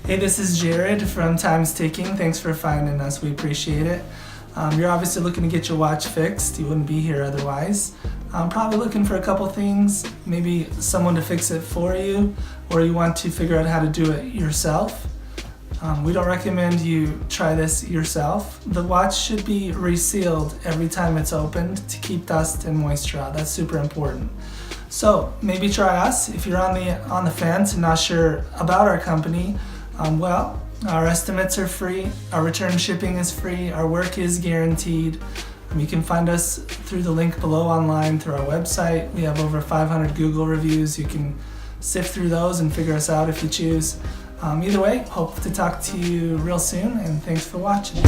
Hey, this is Jared from Time's Ticking. Thanks for finding us. We appreciate it. You're obviously looking to get your watch fixed. You wouldn't be here otherwise. Probably looking for a couple things, maybe someone to fix it for you, or you want to figure out how to do it yourself. We don't recommend you try this yourself. The watch should be resealed every time it's opened to keep dust and moisture out. That's super important. So maybe try us. If you're on the fence and not sure about our company, well, our estimates are free, our return shipping is free, our work is guaranteed. You can find us through the link below online through our website. We have over 500 Google reviews. You can sift through those and figure us out if you choose. Either way, hope to talk to you real soon, and thanks for watching.